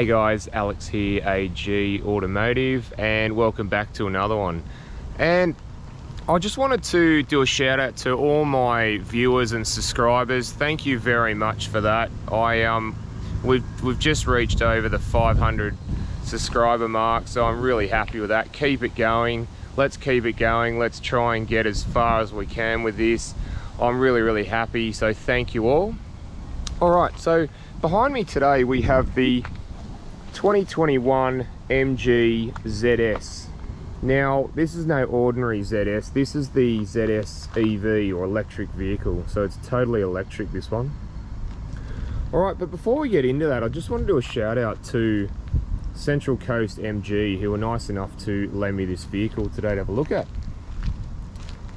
Hey guys, Alex here, AG Automotive, and welcome back to another one. And I just wanted to do a shout out to all my viewers and subscribers. Thank you very much for that. We've just reached over the 500 subscriber mark, so I'm really happy with that. Keep it going. Let's keep it going. Let's try and get as far as we can with this. I'm really happy, so thank you all. Alright, so behind me today we have the 2021 MG ZS. Now, this is no ordinary ZS. This is the ZS EV, or electric vehicle, so it's totally electric, this one. Alright, but before we get into that, I just want to do a shout out to Central Coast MG, who were nice enough to lend me this vehicle today to have a look at.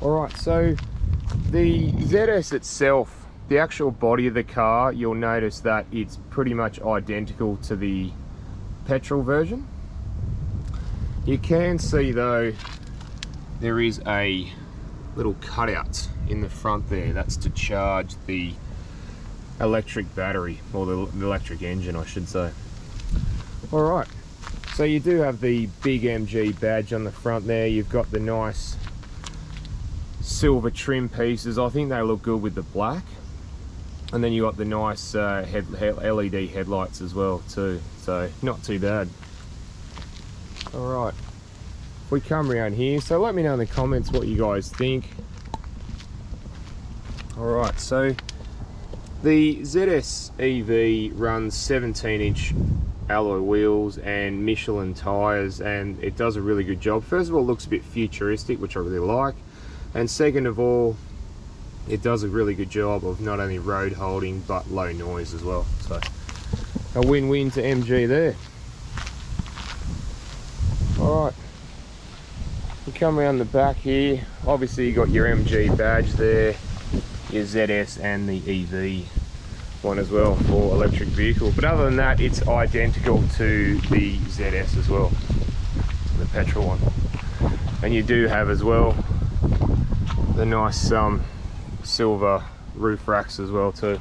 Alright, so the ZS itself, the actual body of the car, you'll notice that it's pretty much identical to the petrol version. You can see though, there is a little cutout in the front there. That's to charge the electric battery, or the electric engine, I should say. Alright, so you do have the big MG badge on the front there. You've got the nice silver trim pieces. I think they look good with the black. And then you got the nice LED headlights as well too, so not too bad. Alright, if we come around here, so let me know in the comments what you guys think. Alright, so the ZS EV runs 17-inch alloy wheels and Michelin tyres, and it does a really good job. First of all, it looks a bit futuristic, which I really like, and second of all, it does a really good job of not only road holding but low noise as well. So a win-win to MG there. Alright, we come around the back here. Obviously you got your MG badge there, your ZS and the EV one as well for electric vehicle. But other than that, it's identical to the ZS as well, the petrol one. And you do have as well the nice silver roof racks as well too.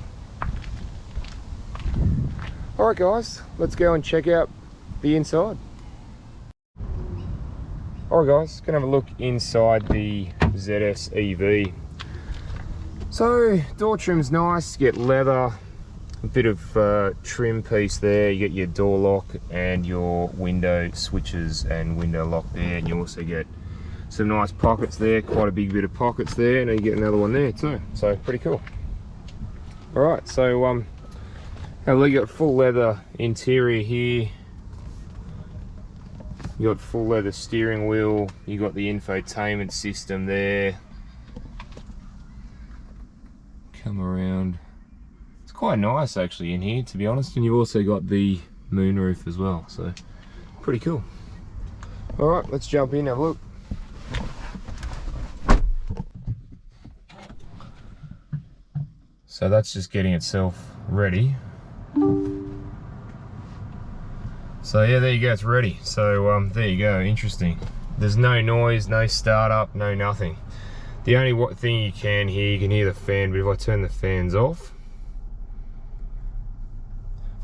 Alright guys, let's go and check out the inside. Alright guys, gonna have a look inside the ZS EV. So door trim's nice, you get leather, a bit of trim piece there, you get your door lock and your window switches and window lock there, and you also get some nice pockets there, quite a big bit of pockets there, and you get another one there too, so pretty cool. Alright, so you got full leather interior here, you got full leather steering wheel, you got the infotainment system there. Come around, it's quite nice actually in here, to be honest, and you've also got the moonroof as well, so pretty cool. Alright, let's jump in and have a look. So that's just getting itself ready. So yeah, there you go, it's ready. So there you go, interesting. There's no noise, no startup, no nothing. The only thing you can hear the fan, but if I turn the fans off,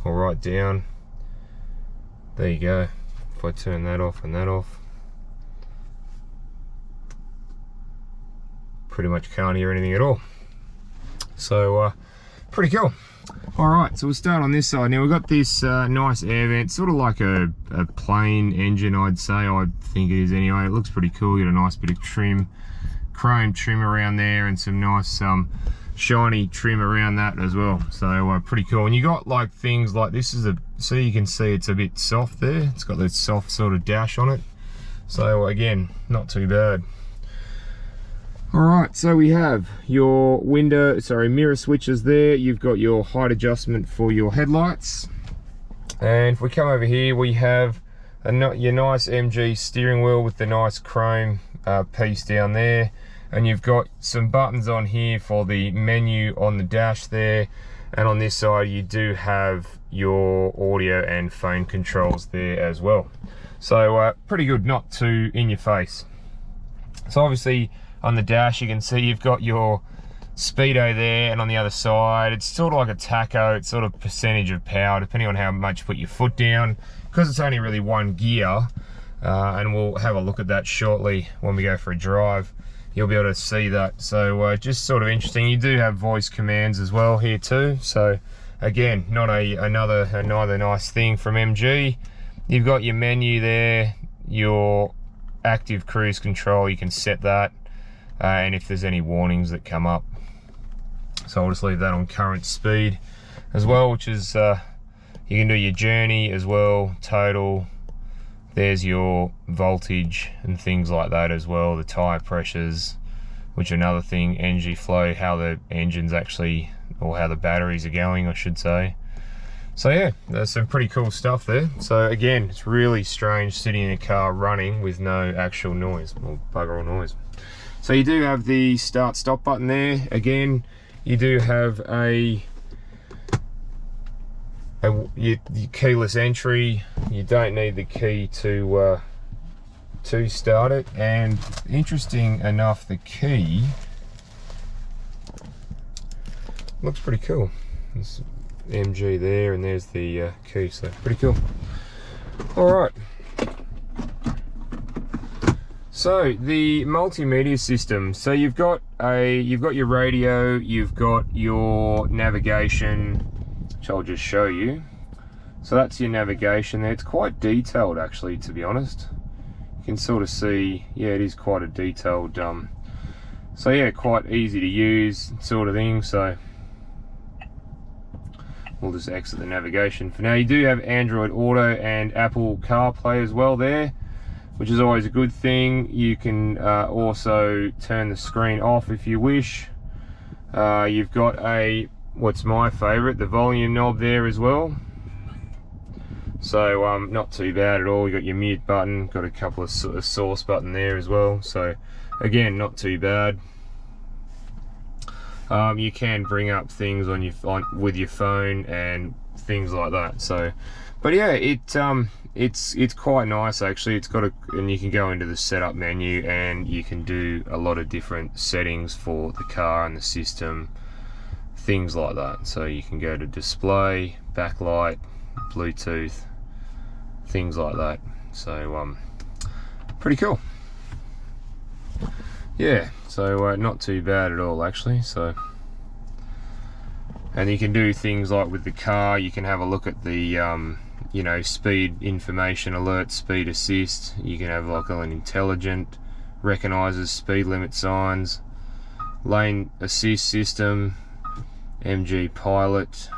or right down, there you go. If I turn that off and that off, pretty much can't hear anything at all. So pretty cool. Alright, so we'll start on this side. Now we've got this nice air vent, sort of like a plain engine, I'd say. I think it is anyway. It looks pretty cool. You got a nice bit of trim, chrome trim around there, and some nice shiny trim around that as well. So pretty cool. And you got like things like this is so you can see it's a bit soft there. It's got this soft sort of dash on it. So again, not too bad. Alright, so we have your mirror switches there. You've got your height adjustment for your headlights. And if we come over here, we have your nice MG steering wheel with the nice chrome piece down there. And you've got some buttons on here for the menu on the dash there. And on this side, you do have your audio and phone controls there as well. So pretty good, not too in your face. So obviously, on the dash you can see you've got your speedo there, and on the other side it's sort of like a tacho. It's sort of percentage of power depending on how much you put your foot down, because it's only really one gear. And we'll have a look at that shortly when we go for a drive. You'll be able to see that. So just sort of interesting. You do have voice commands as well here too. So again, not another nice thing from MG. You've got your menu there, your active cruise control. You can set that, and if there's any warnings that come up. So I'll just leave that on current speed as well, which is you can do your journey as well, total. There's your voltage and things like that as well, the tyre pressures, which are another thing, energy flow, how the engine's actually, or how the batteries are going, I should say. So yeah, there's some pretty cool stuff there. So again, it's really strange sitting in a car running with no actual noise, or bugger all noise. So you do have the start stop button there. Again, you do have your keyless entry. You don't need the key to start it. And interesting enough, the key looks pretty cool. There's MG there, and there's the key, so pretty cool. All right. So the multimedia system. So you've got your radio, you've got your navigation, which I'll just show you. So that's your navigation there. It's quite detailed actually, to be honest. You can sort of see, yeah, it is quite a detailed, so yeah, quite easy to use sort of thing. So we'll just exit the navigation for now. You do have Android Auto and Apple CarPlay as well there, which is always a good thing. You can also turn the screen off if you wish. You've got what's my favorite, the volume knob there as well. So not too bad at all. You got your mute button, got a couple of source button there as well. So again, not too bad. You can bring up things with your phone and things like that. So, but yeah, it's quite nice actually. It's got and you can go into the setup menu and you can do a lot of different settings for the car and the system, things like that. So you can go to display, backlight, Bluetooth, things like that. So pretty cool. Yeah, so not too bad at all actually. So, and you can do things like with the car, you can have a look at the you know, speed information alert, speed assist. You can have like an intelligent, recognizes speed limit signs, lane assist system, MG pilot,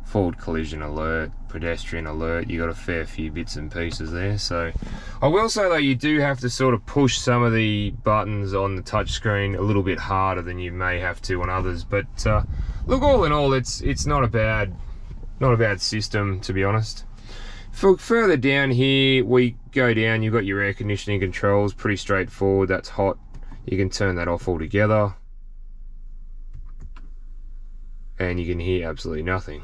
forward collision alert, pedestrian alert. You got a fair few bits and pieces there. So I will say though, you do have to sort of push some of the buttons on the touchscreen a little bit harder than you may have to on others. But look, all in all, it's not a bad system, to be honest. Further down here, we go down, you've got your air conditioning controls, pretty straightforward. That's hot, you can turn that off altogether, and you can hear absolutely nothing.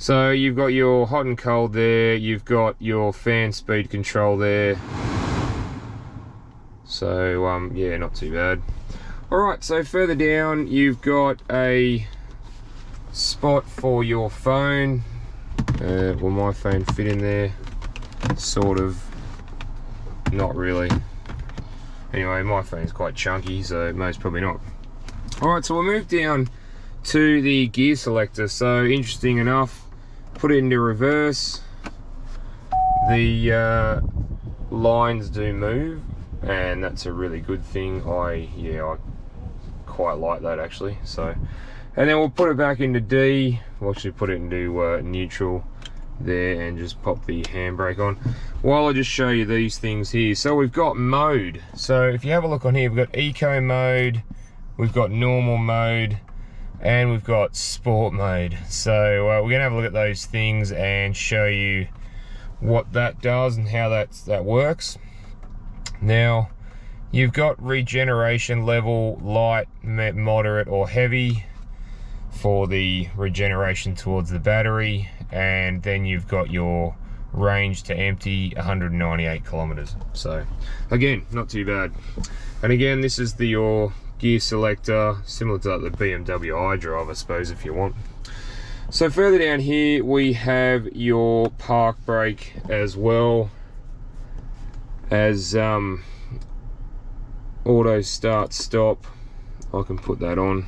So you've got your hot and cold there, you've got your fan speed control there. So yeah, not too bad. Alright, so further down you've got a spot for your phone. Will my phone fit in there? Sort of, not really. Anyway, my phone's quite chunky, so most probably not. Alright, so we'll move down to the gear selector. So interesting enough, put it into reverse, the lines do move, and that's a really good thing. I quite like that actually. So, and then we'll put it back into D. We'll actually put it into neutral there and just pop the handbrake on while I just show you these things here. So we've got mode. So if you have a look on here, we've got eco mode, we've got normal mode, and we've got sport mode. So we're gonna have a look at those things and show you what that does and how that works. Now you've got regeneration level, light, moderate, or heavy for the regeneration towards the battery, and then you've got your range to empty, 198 kilometers. So again, not too bad. And again, this is your gear selector, similar to like the BMW iDrive, I suppose, if you want. So further down here we have your park brake as well as auto start stop. I can put that on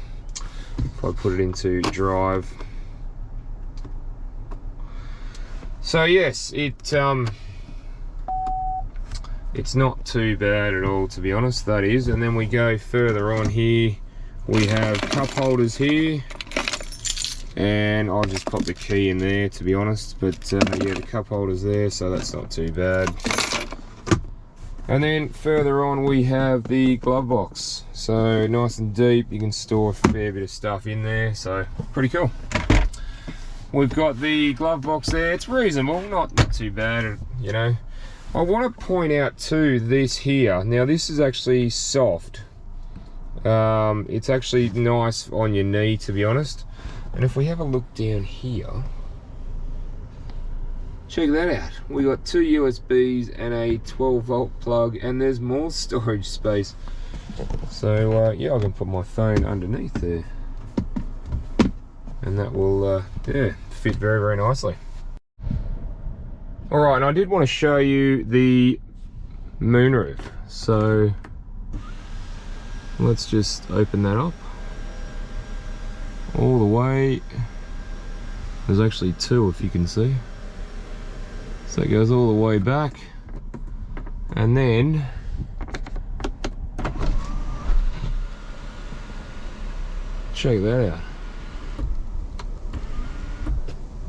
if I put it into drive. So yes, it's not too bad at all, to be honest, that is. And then we go further on here, we have cup holders here, and I'll just pop the key in there, to be honest. But yeah, the cup holders there, so that's not too bad. And then further on we have the glove box, so nice and deep, you can store a fair bit of stuff in there, so pretty cool. We've got the glove box there, it's reasonable, not too bad, you know. I want to point out too, this here, now this is actually soft. It's actually nice on your knee, to be honest. And if we have a look down here, check that out. We got 2 USBs and a 12-volt plug, and there's more storage space. So yeah, I can put my phone underneath there, and that will yeah, fit very, very nicely. All right, and I did want to show you the moonroof. So let's just open that up all the way. There's actually two, if you can see. So it goes all the way back, and then check that out.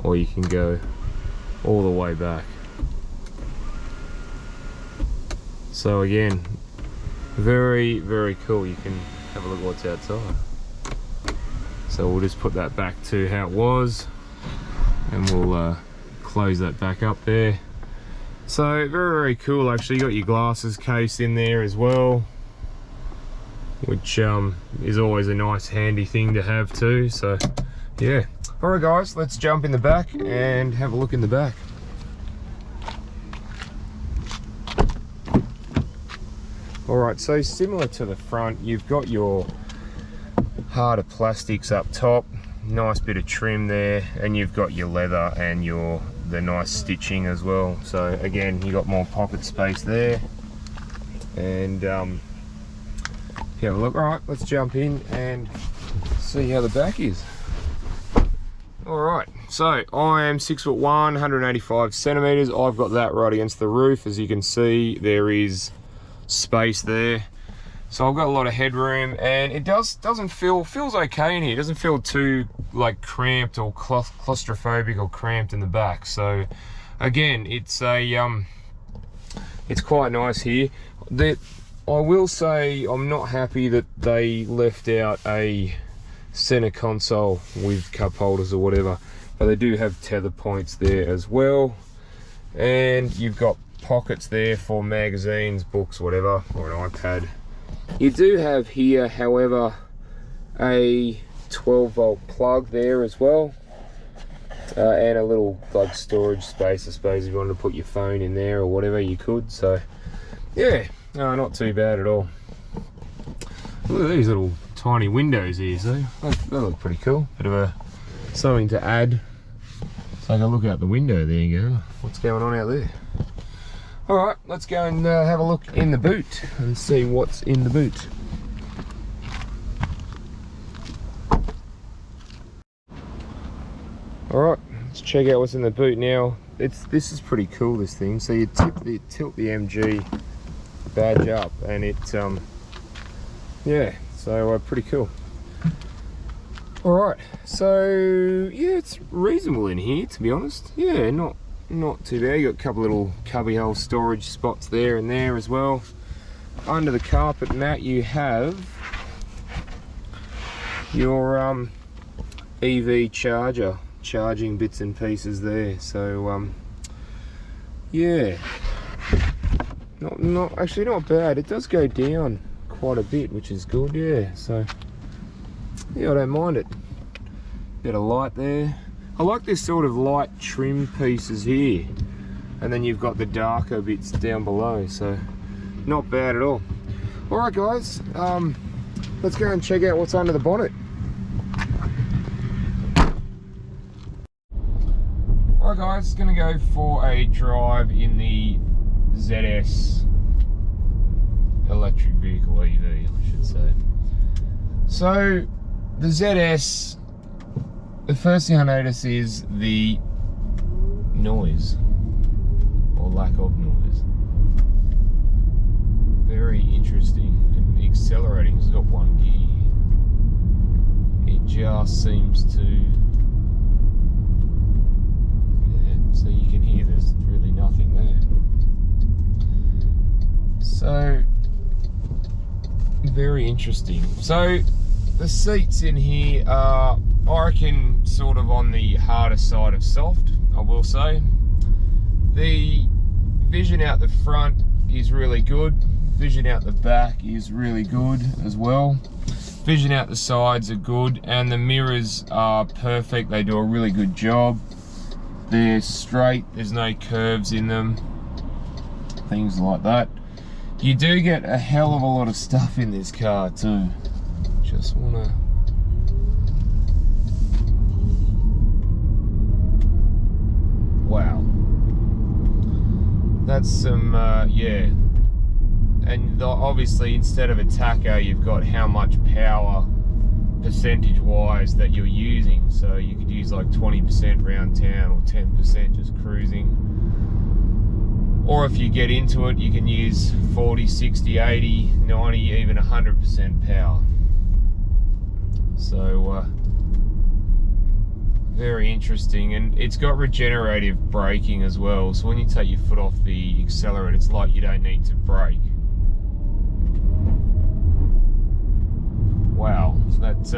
Or you can go all the way back. So again, very, very cool. You can have a look what's outside. So we'll just put that back to how it was, and we'll close that back up there. So very, very cool actually. You got your glasses case in there as well, which is always a nice handy thing to have too. So yeah. Alright guys, let's jump in the back and have a look in the back. Alright, so similar to the front, you've got your harder plastics up top, nice bit of trim there, and you've got your leather and the nice stitching as well. So again, you got more pocket space there. And if you have a look, alright, let's jump in and see how the back is. Alright, so I am 6'1", 185 centimeters. I've got that right against the roof. As you can see, there is space there. So I've got a lot of headroom, and it feels okay in here. It doesn't feel too like cramped or claustrophobic or cramped in the back. So again, it's quite nice here. I will say I'm not happy that they left out a center console with cup holders or whatever, but they do have tether points there as well, and you've got pockets there for magazines, books, whatever, or an iPad. You do have here, however, a 12-volt plug there as well, and a little plug storage space, I suppose. If you wanted to put your phone in there or whatever, you could. So yeah, no, not too bad at all. Look at these little tiny windows here, so they look pretty cool. Bit of something to add. Take a look out the window there, you go. What's going on out there? Alright, let's go and have a look in the boot and see what's in the boot. Alright, let's check out what's in the boot now. This is pretty cool, this thing. So you tilt the MG badge up, and it yeah, so pretty cool. Alright, so yeah, it's reasonable in here, to be honest. Yeah, not too bad. You got a couple little cubbyhole storage spots there and there as well. Under the carpet mat you have your EV charger, charging bits and pieces there. So yeah, actually not bad. It does go down quite a bit, which is good. Yeah, so yeah, I don't mind it. Bit of light there. I like this sort of light trim pieces here, and then you've got the darker bits down below, so not bad at all. Alright guys, let's go and check out what's under the bonnet. Alright guys, gonna go for a drive in the ZS electric vehicle EV, I should say. So the ZS, the first thing I notice is the noise, or lack of noise. Very interesting. And accelerating, it's got one gear. It just seems to, yeah, so you can hear there's really nothing there. So very interesting. So the seats in here are, I reckon, sort of on the harder side of soft, I will say. The vision out the front is really good. Vision out the back is really good as well. Vision out the sides are good, and the mirrors are perfect. They do a really good job. They're straight, there's no curves in them, things like that. You do get a hell of a lot of stuff in this car too. Just wanna, wow, that's some yeah. And obviously, instead of a tacho, you've got how much power percentage wise that you're using. So you could use like 20% round town, or 10% just cruising. Or if you get into it, you can use 40, 60, 80, 90, even 100% power. So very interesting. And it's got regenerative braking as well. So when you take your foot off the accelerator, it's like you don't need to brake. Wow, that's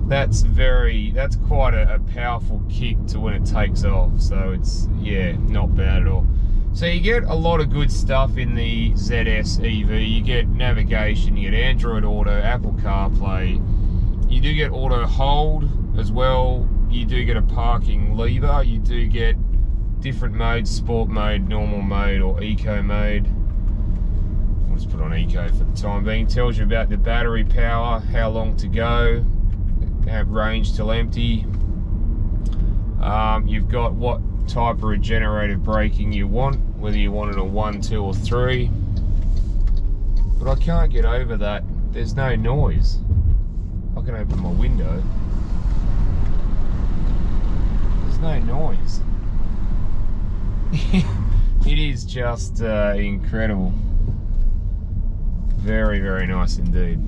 that's quite a powerful kick to when it takes off. So it's, yeah, not bad at all. So you get a lot of good stuff in the ZS EV. You get navigation, you get Android Auto, Apple CarPlay. You do get auto hold as well. You do get a parking lever. You do get different modes: sport mode, normal mode, or eco mode. We'll just put on eco for the time being. Tells you about the battery power, how long to go, have range till empty. You've got what type of regenerative braking you want, whether you want it a 1, 2 or 3. But I can't get over that there's no noise. I can open my window. There's no noise. It is just incredible. Very, very nice indeed.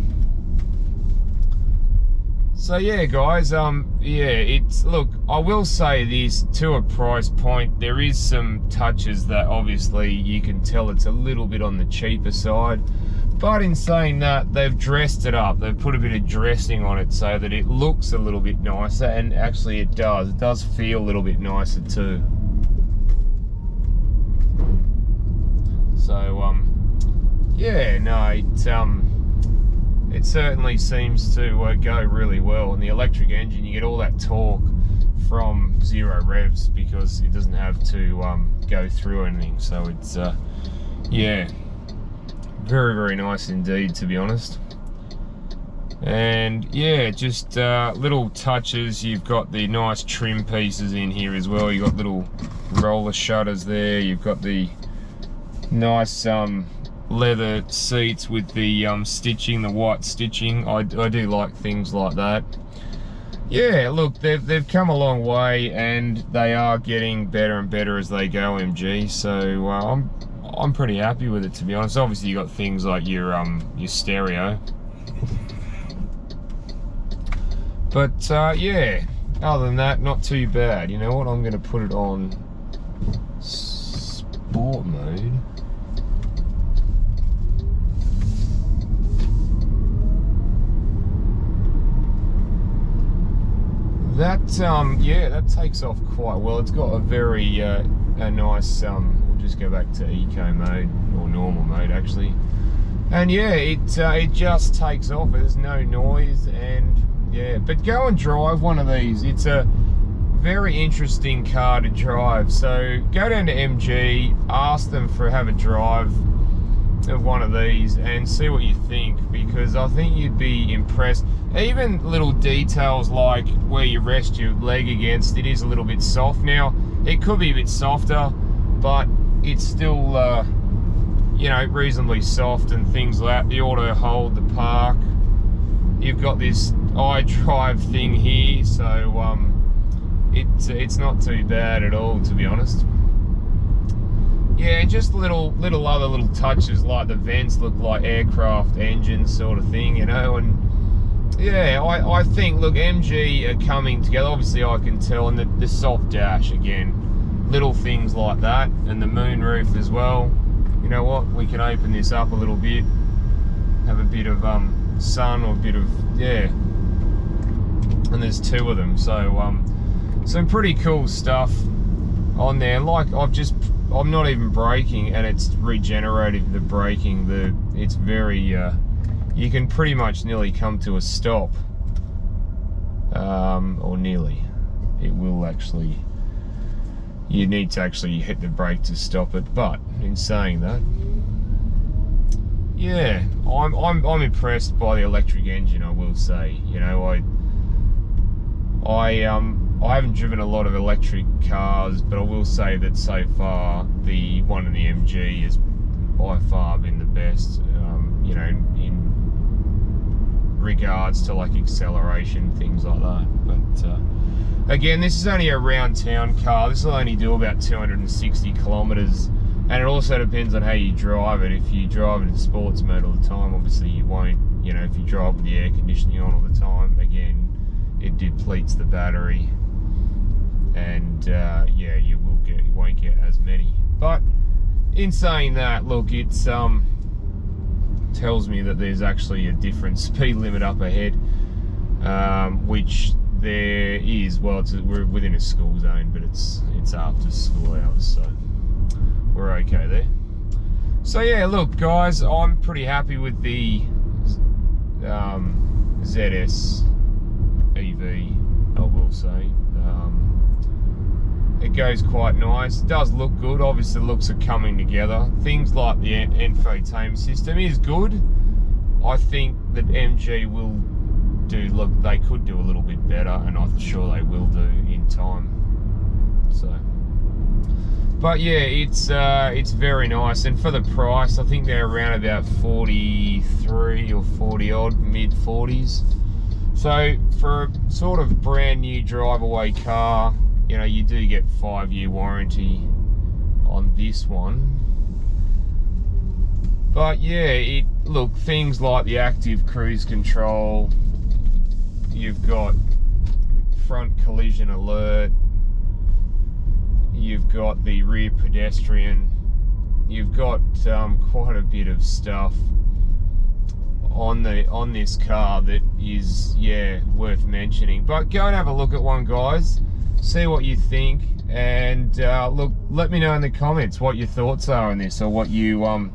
So yeah, guys, yeah, it's, look, I will say this, to a price point, there is some touches that obviously you can tell it's a little bit on the cheaper side. But in saying that, they've dressed it up. They've put a bit of dressing on it so that it looks a little bit nicer, and actually it does. It does feel a little bit nicer too. So, yeah, no, it certainly seems to go really well. And the electric engine, you get all that torque from 0 revs because it doesn't have to go through anything. So it's, yeah, very, very nice indeed, to be honest. And yeah, just little touches. You've got the nice trim pieces in here as well. You've got little roller shutters there. You've got the nice leather seats with the stitching, the white stitching. I do like things like that. Yeah, look, they've come a long way, and they are getting better and better as they go, MG. So I'm pretty happy with it, to be honest. Obviously you got things like your stereo, but yeah, other than that, not too bad. You know what, I'm going to put it on sport mode. That yeah, that takes off quite well. It's got a very a nice we'll just go back to eco mode, or normal mode actually, and yeah, it just takes off. There's no noise, and yeah, but go and drive one of these. It's a very interesting car to drive. So go down to MG, ask them for have a drive. of one of these and see what you think, because I think you'd be impressed. Even little details like where you rest your leg against, it is a little bit soft. Now, it could be a bit softer, but it's still, you know, reasonably soft, and things like that. The auto hold, the park. You've got this iDrive thing here, so it's not too bad at all, to be honest. Yeah, just little other little touches, like the vents look like aircraft engines sort of thing, you know. And yeah, I think, look, MG are coming together. Obviously I can tell, and the soft dash again, little things like that, and the moonroof as well. You know what, we can open this up a little bit, have a bit of sun, or a bit of, yeah, and there's two of them, so some pretty cool stuff on there. Like, I'm not even braking, and it's regenerative, the braking. It's very, you can pretty much nearly come to a stop, or nearly. It will actually, you need to actually hit the brake to stop it. But in saying that, yeah, I'm impressed by the electric engine, I will say. You know, I haven't driven a lot of electric cars, but I will say that so far the one in the MG has by far been the best. You know, in regards to like acceleration, things like that. But again, this is only a round town car. This will only do about 260 kilometres. And it also depends on how you drive it. If you drive it in sports mode all the time, obviously you won't. You know, if you drive with the air conditioning on all the time, again, it depletes the battery, and yeah, you won't get as many. But in saying that, look, it's tells me that there's actually a different speed limit up ahead, which there is. Well, we're within a school zone, but it's after school hours, so we're okay there. So yeah, look guys, I'm pretty happy with the ZS EV, I will say. It goes quite nice. It does look good. Obviously the looks are coming together. Things like the infotainment system is good. I think that MG will do, look, they could do a little bit better, and I'm sure they will do in time. So, but yeah, it's very nice, and for the price, I think they're around about 43 or 40 odd, mid 40s. So for a sort of brand new drive away car, you know, you do get 5-year warranty on this one. But yeah, look, things like the active cruise control, you've got front collision alert, you've got the rear pedestrian, you've got quite a bit of stuff on this car that is, yeah, worth mentioning. But go and have a look at one, guys, see what you think, and look, let me know in the comments what your thoughts are on this, or what you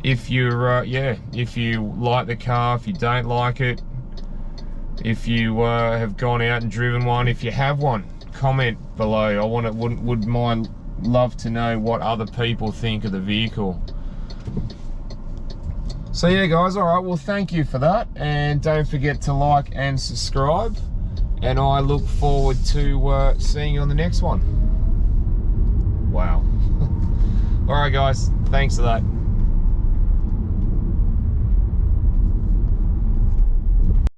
if you're if you like the car, if you don't like it, if you have gone out and driven one, if you have one, comment below. I would love to know what other people think of the vehicle. So yeah guys, alright, well thank you for that, and don't forget to like and subscribe, and I look forward to seeing you on the next one. Wow. Alright guys, thanks for that.